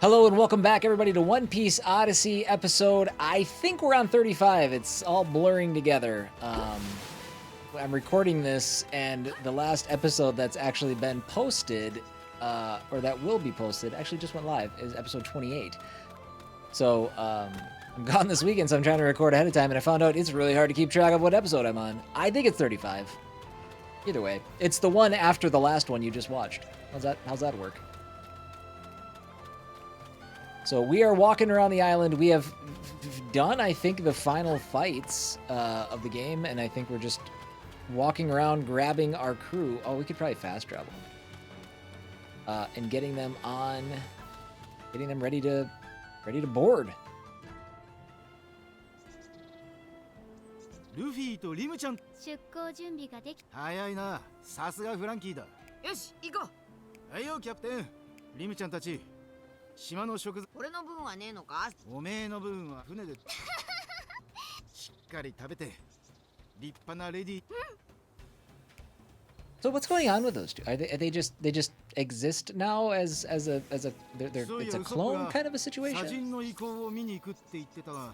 Hello and welcome back, everybody, to One Piece Odyssey episode. I think we're on 35. It's all blurring together. I'm recording this, and the last episode that's actually been posted, or that will be posted, actually just went live, is episode 28. So, I'm gone this weekend, so I'm trying to record ahead of time, and I found out it's really hard to keep track of what episode I'm on. I think it's 35. Either way, it's the one after the last one you just watched. How's that work? So we are walking around the island. We have done, I think, the final fights of the game, and I think we're just walking around grabbing our crew. Oh, we could probably fast travel. And getting them ready to board. Luffy とリムちゃん出航準備ができ早いな。さすがフランキーだ。よし、行こう。はいよ、キャプテン。リムちゃんたち。島の食材。俺の分はねえのか？おめえの分は船で。しっかり食べて。立派なレディ。So what's going on with those two? Are they just exist now as a they're it's a clone kind of a situation? 砂人の意向を見に行くって言ってたが。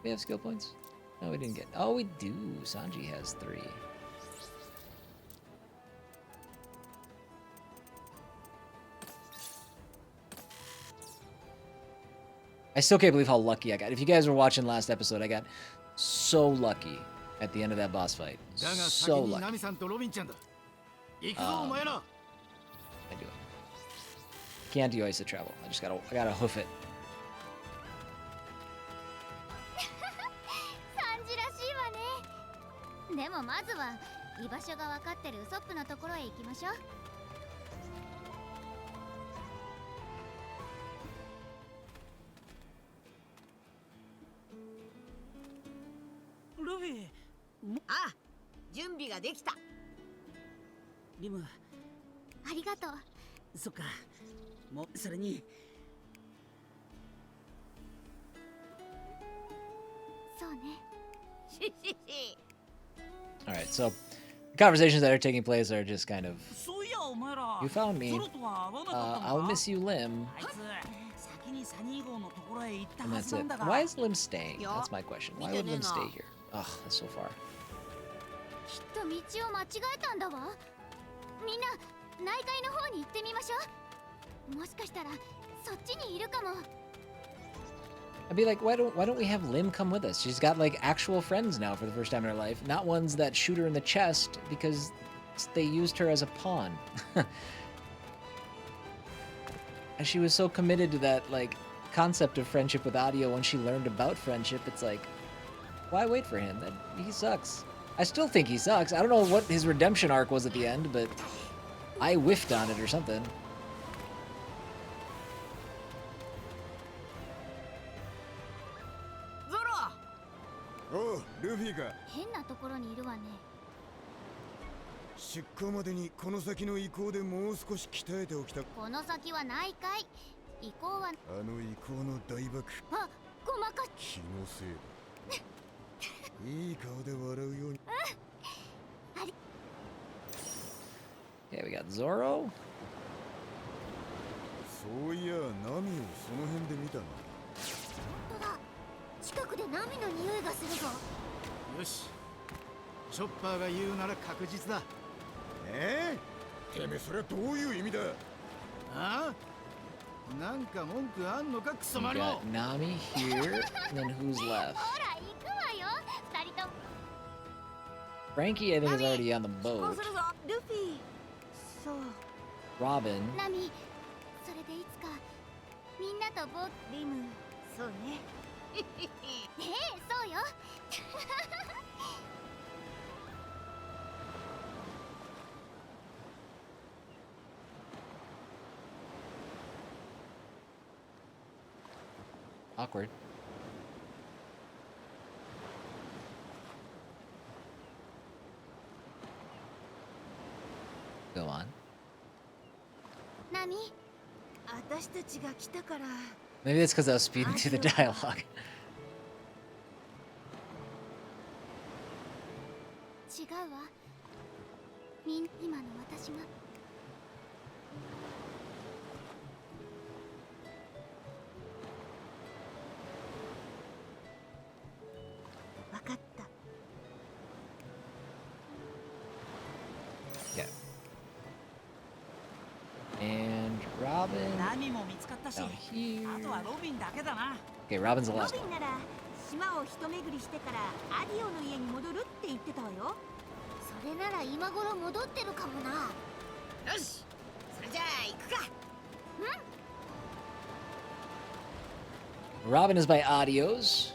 We have skill points? No, we didn't get. Oh, we do. Sanji has 3. I still can't believe how lucky I got. If you guys were watching last episode, I got so lucky at the end of that boss fight. So lucky. I do it. Can't do ice to travel. I gotta hoof it. Luffy. あ、準備ができた。リム。ありがとう。そっか。もうそれに。そうね。All right, so the conversations that are taking place are just kind of. You found me. I'll miss you, Lim. And that's it. Why is Lim staying? That's my question. Why would Lim stay here? Ugh, that's so far. きっと道を間違えたんだわ。みんな内海の方に行ってみましょう。もしかしたらそっちにいるかも。I'd be like, why don't we have Lim come with us? She's got like actual friends now for the first time in her life, not ones that shoot her in the chest because they used her as a pawn. And she was so committed to that like concept of friendship with Audio when she learned about friendship. It's like, why wait for him? He sucks. I still think he sucks. I don't know what his redemption arc was at the end, but I whiffed on it or something. Oh, Luffy か。変なところにいるわね。出港までにこの先の移行でもう少し鍛えておきた。この先は内海。移行は。あの移行の大爆。あ、ごまか。気のせいだ。いい顔で笑うように。Yeah, we got Zoro. そういや、ナミをその辺で見たな。本当だ。近くでナミの匂いがするぞ。よし。チョッパーが言うなら確実だ。てめえそれはどういう意味だ。ああ？なんか文句あんのかクソマリモ。 Nami here, and then who's left? ほら、行くわよ。二人とも。Frankie, I think, is already on the boat. ルフィ。そう。Robin. ナミ、それでいつかみんなとリム。そうね。ねえ、そうよ。Awkward. Go on. ナミ、私たちが来たから。Maybe it's because I was speeding through the dialogue. 違うわ。今の私が Robin. ナミも見つかったし、 Down here. あとはロビンだけだな。 Okay, Robin's the ロ last ビ one. ンなら島を一巡りしてからアディオの家に戻るって言ってたわよ。それなら今頃戻ってるかもな。よし、それじゃあ行くか。 Robin is by Adios.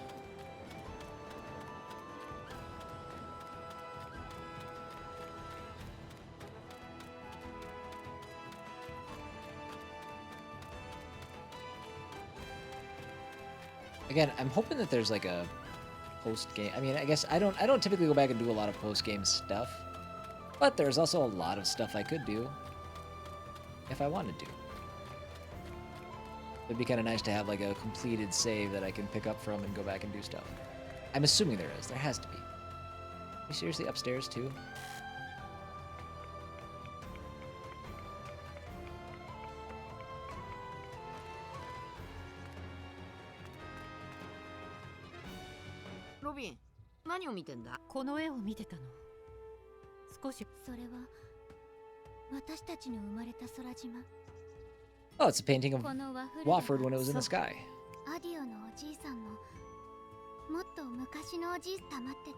Again, I'm hoping that there's like a post game. I mean, I guess I don't typically go back and do a lot of post game stuff, but there's also a lot of stuff I could do if I wanted to. It'd be kind of nice to have like a completed save that I can pick up from and go back and do stuff. I'm assuming there is. There has to be. Are you seriously upstairs too? Robin, 何を見てんだ？この絵を見てたの。少し。それは私たちの生まれた空島。 Oh, it's a painting of このワフルド Waford when it was in the sky. アディオのおじいさんももっと昔のおじい溜まってて。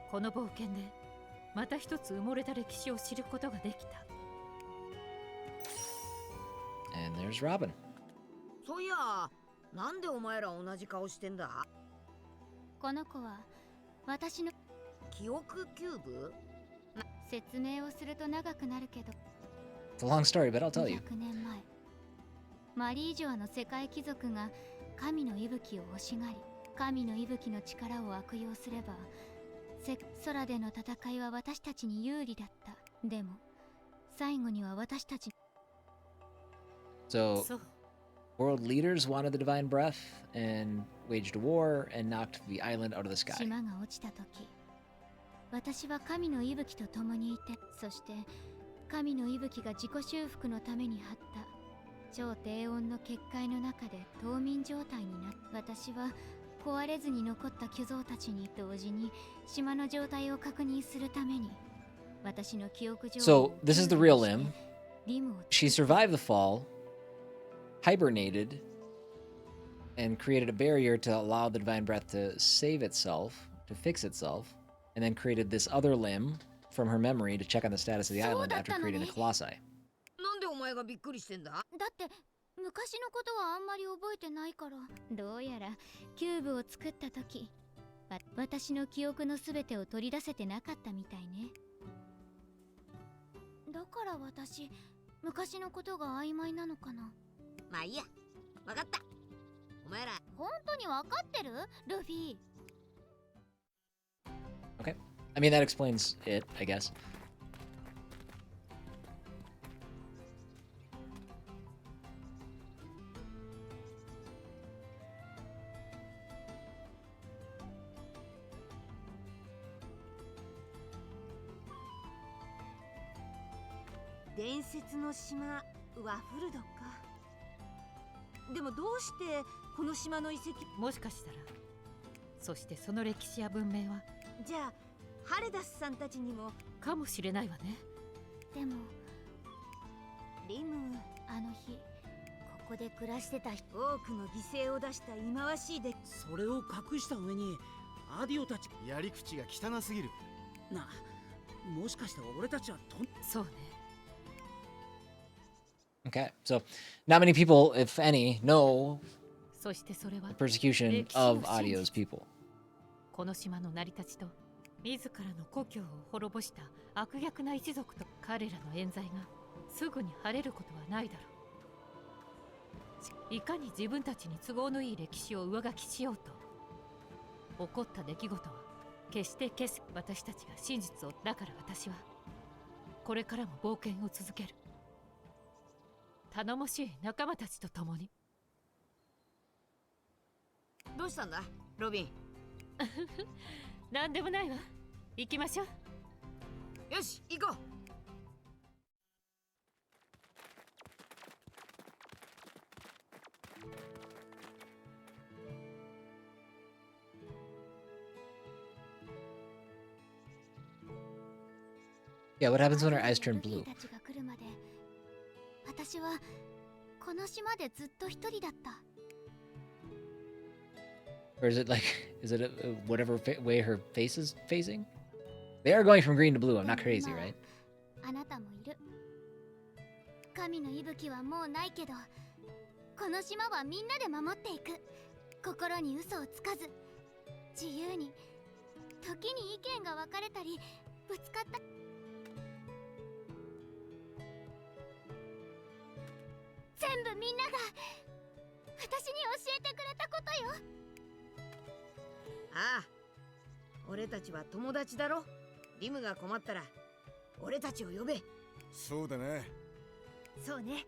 この冒険でまた一つ埋もれた歴史を知ることができた。 And there's Robin. そういや、なんでお前ら同じ顔してんだ？この子は私の記憶キューブ？説明をすると長くなるけど。 It's a long story, but I'll tell you. 200年前、マリージョアの世界貴族が神の息吹を欲しがり、神の息吹の力を悪用すれば、空での戦いは私たちに有利だった。でも、最後には私たち。 So, そう。 world leaders wanted the divine breath and waged a war and knocked the island out of the sky. 島が落ちた時、私は神の息吹と共にいて、そして神の息吹が自己修復のために張った超低温の結界の中で冬眠状態になった。私は壊れずに残った巨像たちに同時に島の状態を確認するために私の記憶上 So, this is the real Lim. リムを She survived the fall, hibernated, and created a barrier to allow the divine breath to save itself, to fix itself, and then created this other limb from her memory to check on the status of the island after creating the colossi. なんでお前がびっくりしてんだ？だって昔のことはあんまり覚えてないから。どうやらキューブを作った時、私の記憶のすべてを取り出せてなかったみたいね。だから私、昔のことが曖昧なのかな。まあいいや、わかった。お前ら本当にわかってる？ルフィ。 Okay. I mean, that explains it, I guess. "伝説の島ワフルドか。でもどうしてこの島の遺跡？もしかしたら、そしてその歴史や文明はじゃあハレダスさんたちにも。かもしれないわね。でもリム、あの日ここで暮らしてた人。多くの犠牲を出した忌まわしいで。それを隠した上にアディオたち。やり口が汚すぎる。な、もしかして俺たちはそうね。 Okay, so not many people, if any, know そしてそれは the persecution of Adio's people. この島の成り立ちと自らの故郷を滅ぼした悪逆な一族と彼らの冤罪がすぐに晴れることはないだろう。いかに自分たちに都合のいい歴史を上書きしようと、起こった出来事は決して消す。私たちが真実を。だから私はこれからも冒険を続ける。頼もしい仲間たちと共に。どうしたんだ、ロビン？なんでもないわ。行きましょう。よし、行こう。Yeah, what happens when her eyes turn blue? たちが来るまで私はこの島でずっと一人だった。 Or is it like, is it whatever way her face is facing? They are going from green to blue. I'm not crazy, right? あなたもいる。神の息吹はもうないけど、この島はみんなで守っていく。心に嘘をつかず、自由に。時に意見が分かれたり、ぶつかった。全部みんなが私に教えてくれたことよ。ああ、俺たちは友達だろ。リムが困ったら俺たちを呼べ。そうだね。そうね。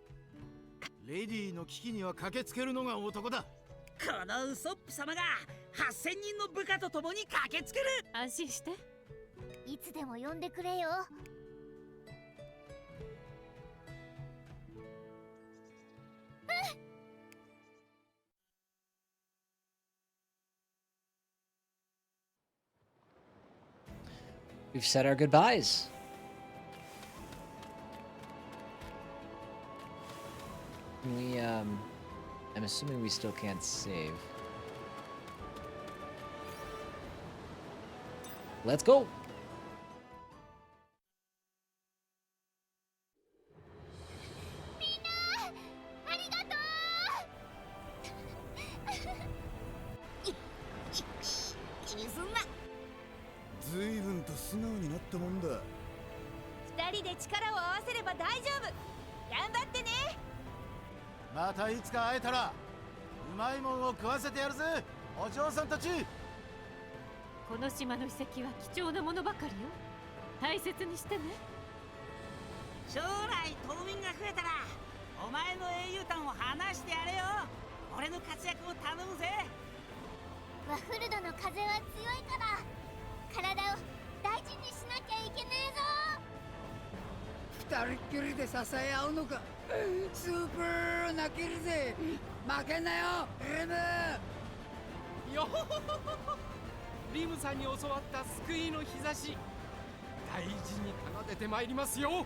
レディーの危機には駆けつけるのが男だ。このウソップ様が8000人の部下と共に駆けつける。安心して。いつでも呼んでくれよ。We've said our goodbyes. We, I'm assuming we still can't save. Let's go! 随分と素直になったもんだ。二人で力を合わせれば大丈夫。頑張ってね。またいつか会えたらうまいもんを食わせてやるぜ、お嬢さんたち。この島の遺跡は貴重なものばかりよ。大切にしてね。将来島民が増えたらお前の英雄譚を話してやれよ。俺の活躍を頼むぜ。ワフルドの風は強いから体を大事にしなきゃいけねえぞ。二人っきりで支え合うのか。スーパー泣けるぜ。負けんなよリム。よほほほほ。リムさんに教わった救いの日差し、大事に奏でてまいりますよ。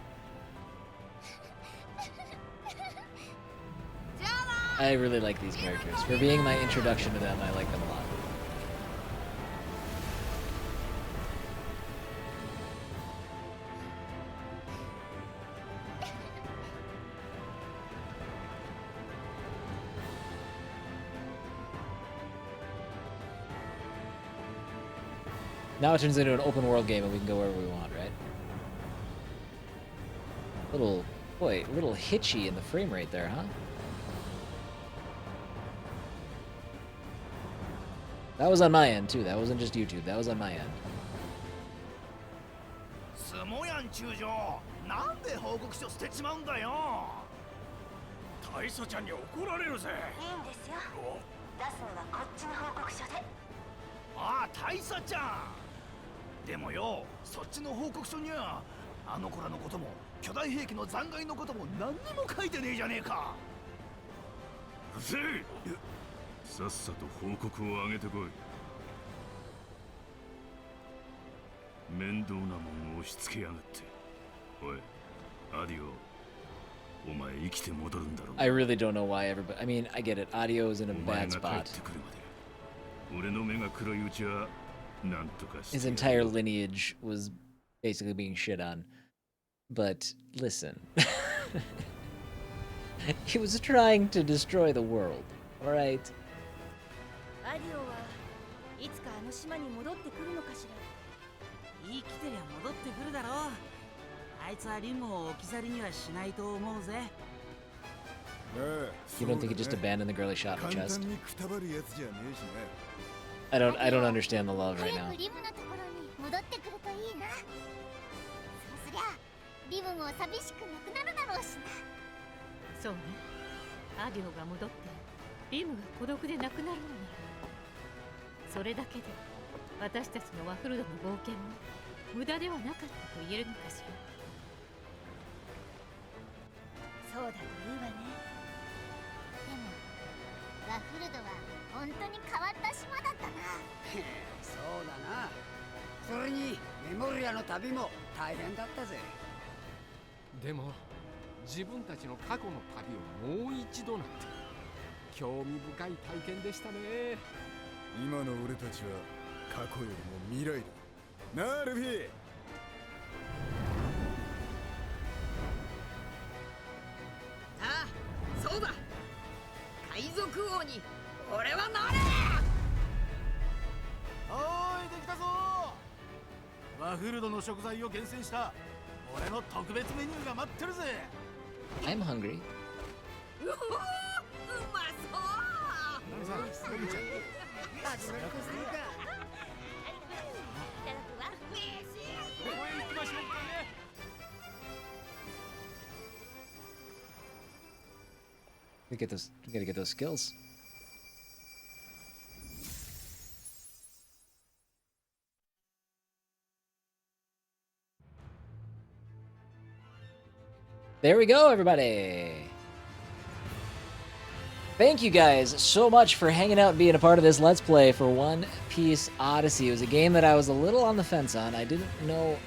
I really like these characters. For being my introduction to them, I like them a lot. Now it turns into an open world game and we can go wherever we want, right? Little hitchy in the frame rate there, huh? That was on my end too. That wasn't just YouTube. That was on my end. すもやん中将、なんで報告書捨てちまうんだよ。大佐ちゃんに怒られるぜ。いいんですよ。出すのはこっちの報告書で。ああ、大佐ちゃん。でもよ、そっちの報告書にはあの子らのことも巨大兵器の残骸のことも何にも書いてねえじゃねえか。うせえ。さっさと報告を上げてこい。面倒なもんを押し付けやがって。おい、アディオ、お前生きて戻るんだろう。I really don't know why everybody. I mean, I get it. Audio is in a お前 bad が帰っ spot. てくるまで俺の目が黒いうちはなんとかして His entire lineage was basically being shit on. But listen, he was trying to destroy the world. All right. アディオはいつかあの島に戻ってくるのかしら。生きてりゃ戻ってくるだろう。あいつはリムを置き去りにはしないと思うぜ。You don't think he just abandoned the girl he shot in the chest? 簡単にくたばるやつじゃねえしね。I don't understand the love right 早 now. くリムのところに戻ってくるといいな。そうすりゃリムも寂しくなくなるだろうしな。そうね。アディオが戻ってリムが孤独でなくなるのなら、それだけで私たちのワフルドの冒険も無駄ではなかったと言えるのかしら。そうだといいわね。でもワフルドは本当に変わった島だったな。そうだな。それにメモリアの旅も大変だったぜ。でも自分たちの過去の旅をもう一度なんて興味深い体験でしたね。今の俺たちは過去よりも未来だ。なあルフィ。ああ、そうだ。海賊王に俺はなれ。おーい、できたぞ。ワフルドの食材を厳選した俺の特別メニューが待ってるぜ。 I'm hungry. うおー、うまそう。何さん、ルミちゃん。脱落するか。ここへ行きましょうかね。We gotta get those skills. There we go, everybody. Thank you guys so much for hanging out and being a part of this Let's Play for One Piece Odyssey. It was a game that I was a little on the fence on. I didn't know.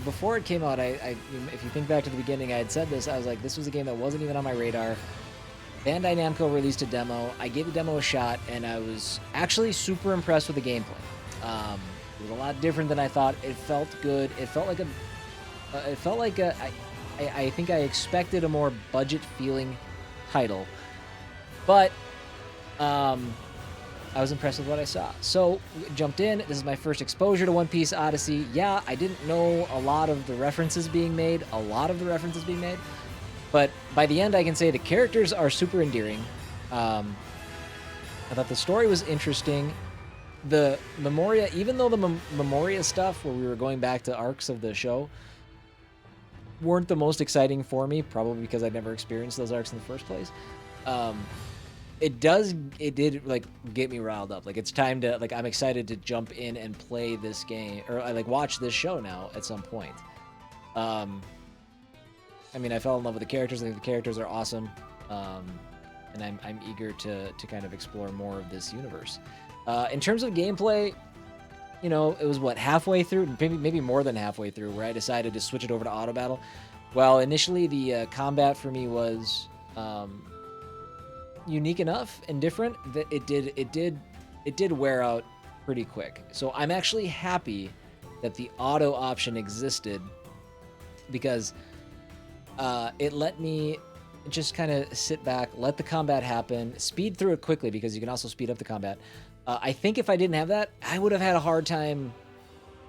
Before it came out, if you think back to the beginning, I had said this. I was like, this was a game that wasn't even on my radar. Bandai Namco released a demo. I gave the demo a shot, and I was actually super impressed with the gameplay. It was a lot different than I thought. It felt good. It felt like I think I expected a more budget-feeling title, but I was impressed with what I saw. So, jumped in. This is my first exposure to One Piece Odyssey. Yeah, I didn't know a lot of the references being made. But by the end, I can say the characters are super endearing. I thought the story was interesting. The Memoria, even though the Memoria stuff, where we were going back to arcs of the show, weren't the most exciting for me, probably because I'd never experienced those arcs in the first place. It did like get me riled up. Like, it's time to, like, I'm excited to jump in and play this game, or like watch this show now at some point. I mean, I fell in love with the characters. I think the characters are awesome, and I'm eager to kind of explore more of this universe. In terms of gameplay, you know, it was what, halfway through, maybe more than halfway through, where I decided to switch it over to auto battle. Well, initially the combat for me was unique enough and different that it did wear out pretty quick. So I'm actually happy that the auto option existed, because it let me just kind of sit back, let the combat happen, speed through it quickly, because you can also speed up the combat. I think if I didn't have that, I would have had a hard time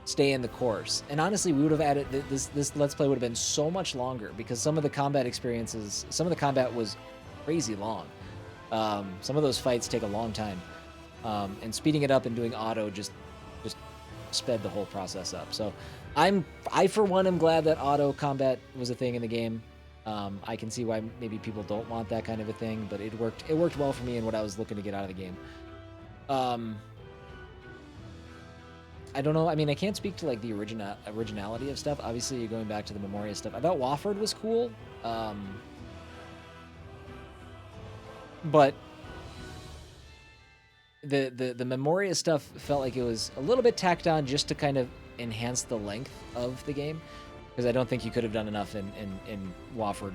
staying the course. And honestly, we would have added this Let's Play would have been so much longer, because some of the combat experiences, some of the combat was crazy long. Some of those fights take a long time, and speeding it up and doing auto just sped the whole process up. So I for one am glad that auto combat was a thing in the game. I can see why maybe people don't want that kind of a thing, but it worked well for me and what I was looking to get out of the game. I don't know. I mean, I can't speak to like the originality of stuff. Obviously, you're going back to the Memoria stuff. I thought Waford was cool, but the Memoria stuff felt like it was a little bit tacked on just to kind of enhance the length of the game, because I don't think you could have done enough in Waford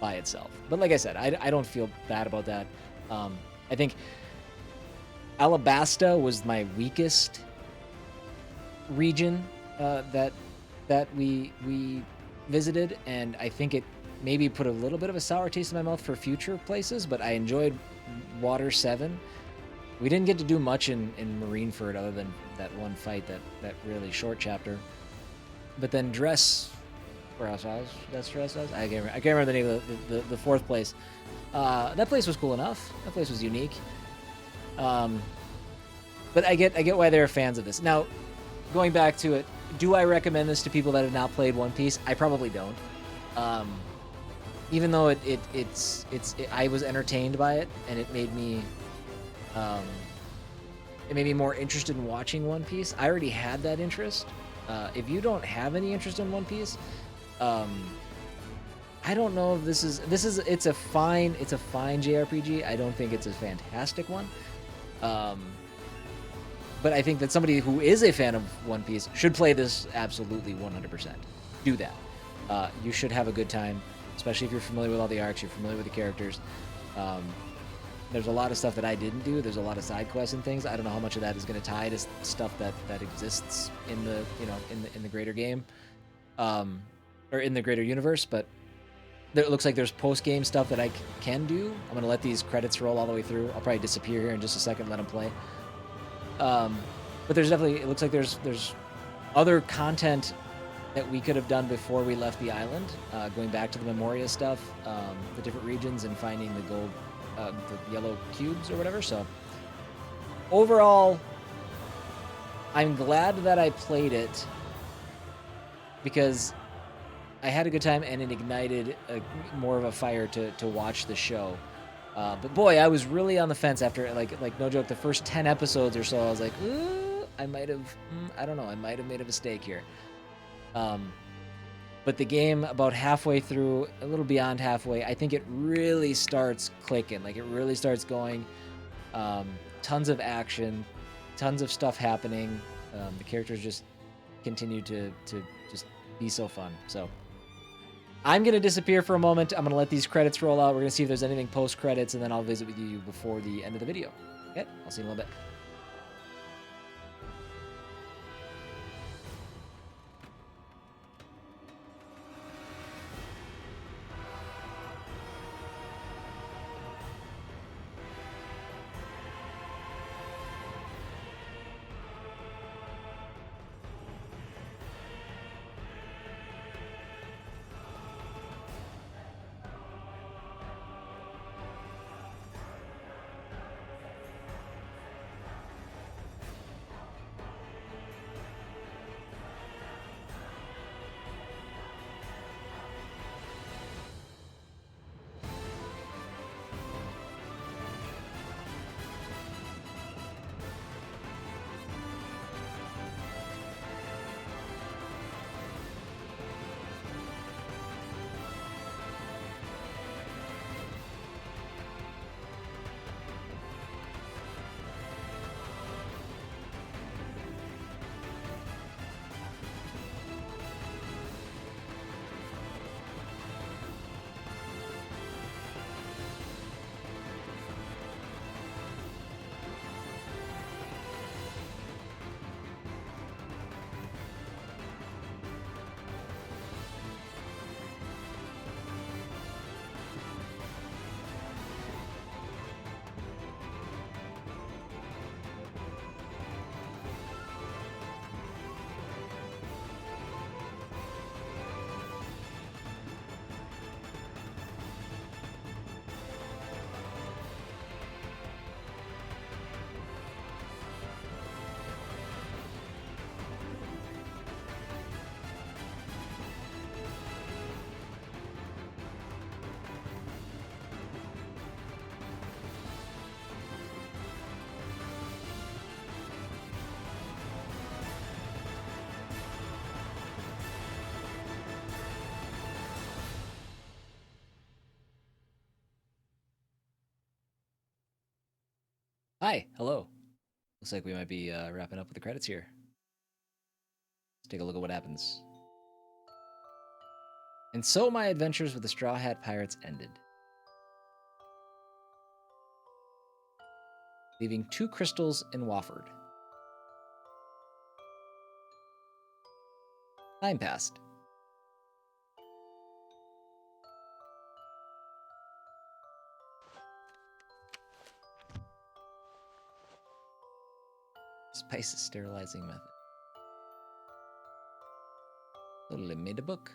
by itself. But like I said, I don't feel bad about that. I think Alabasta was my weakest region that we visited, and I think it maybe put a little bit of a sour taste in my mouth for future places, but I enjoyed Water 7. We didn't get to do much in Marineford other than that one fight, that really short chapter. But then where else was that's Dress House? I can't remember the name of the fourth place. That place was cool enough. That place was unique. But I get why they're fans of this. Now, going back to it, do I recommend this to people that have not played One Piece? I probably don't. Even though I was entertained by it, and it made me more interested in watching One Piece. I already had that interest. If you don't have any interest in One Piece, I don't know if it's a fine JRPG. I don't think it's a fantastic one. But I think that somebody who is a fan of One Piece should play this absolutely 100%. Do that. You should have a good time, especially if you're familiar with all the arcs, you're familiar with the characters. There's a lot of stuff that I didn't do. There's a lot of side quests and things. I don't know how much of that is going to tie to stuff that exists in the in the greater game, or in the greater universe. But it looks like there's post game stuff that I can do. I'm going to let these credits roll all the way through. I'll probably disappear here in just a second, let them play. But there's definitely, it looks like there's other content that we could have done before we left the island, going back to the Memoria stuff, the different regions, and finding the gold, the yellow cubes or whatever. So overall, I'm glad that I played it because I had a good time and it ignited more of a fire to watch the show. But boy, I was really on the fence after, like no joke, the first 10 episodes or so. I was like, ooh, I might have, I don't know, I might have made a mistake here. But the game, about halfway through, a little beyond halfway, I think it really starts clicking. Like, it really starts going. Tons of action, tons of stuff happening. The characters just continue to just be so fun. So I'm going to disappear for a moment. I'm going to let these credits roll out. We're going to see if there's anything post-credits, and then I'll visit with you before the end of the video. Okay, I'll see you in a little bit. Hi, hello. Looks like we might be wrapping up with the credits here. Let's take a look at what happens. And so my adventures with the Straw Hat Pirates ended, leaving 2 crystals in Waford. Time passed. Spice sterilizing method. Totally made a book.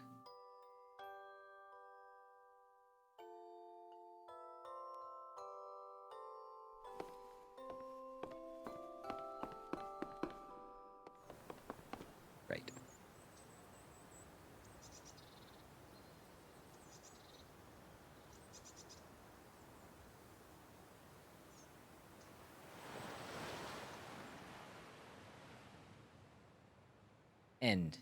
Right. End.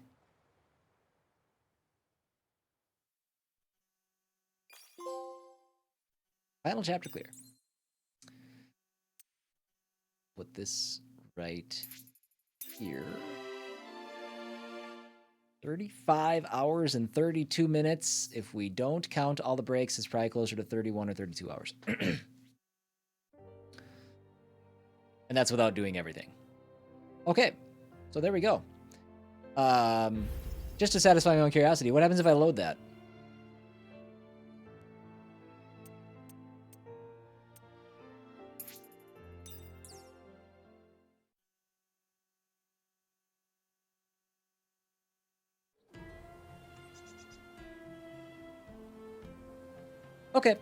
Final chapter clear. Put this right here. 35 hours and 32 minutes. If we don't count all the breaks, it's probably closer to 31 or 32 hours. And that's without doing everything. Okay, so there we go. Just to satisfy my own curiosity, what happens if I load that? Okay,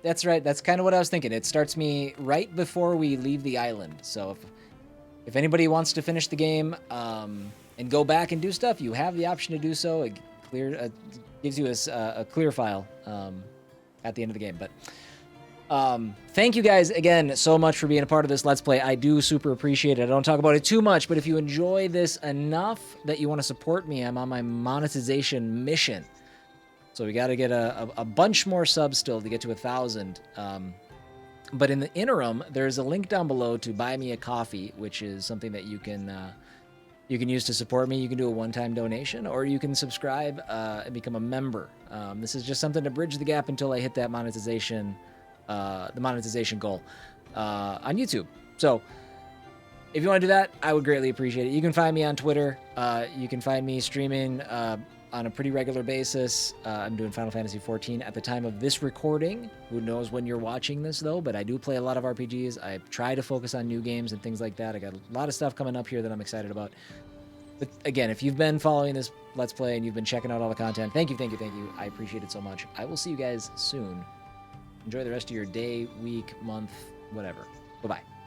that's right. That's kind of what I was thinking. It starts me right before we leave the island. So if anybody wants to finish the game and go back and do stuff, you have the option to do so. It gives you a clear file at the end of the game. But thank you guys again so much for being a part of this Let's Play. I do super appreciate it. I don't talk about it too much, but if you enjoy this enough that you want to support me, I'm on my monetization mission. So we got to get a bunch more subs still to get to 1,000. But in the interim, there's a link down below to buy me a coffee, which is something that you can use to support me. You can do a one-time donation, or you can subscribe and become a member. This is just something to bridge the gap until I hit that monetization, the monetization goal on YouTube. So if you want to do that, I would greatly appreciate it. You can find me on Twitter. You can find me streaming on a pretty regular basis. I'm doing Final Fantasy XIV at the time of this recording. Who knows when you're watching this, though, but I do play a lot of RPGs. I try to focus on new games and things like that. I got a lot of stuff coming up here that I'm excited about. But again, if you've been following this Let's Play and you've been checking out all the content, thank you, thank you, thank you. I appreciate it so much. I will see you guys soon. Enjoy the rest of your day, week, month, whatever. Bye-bye.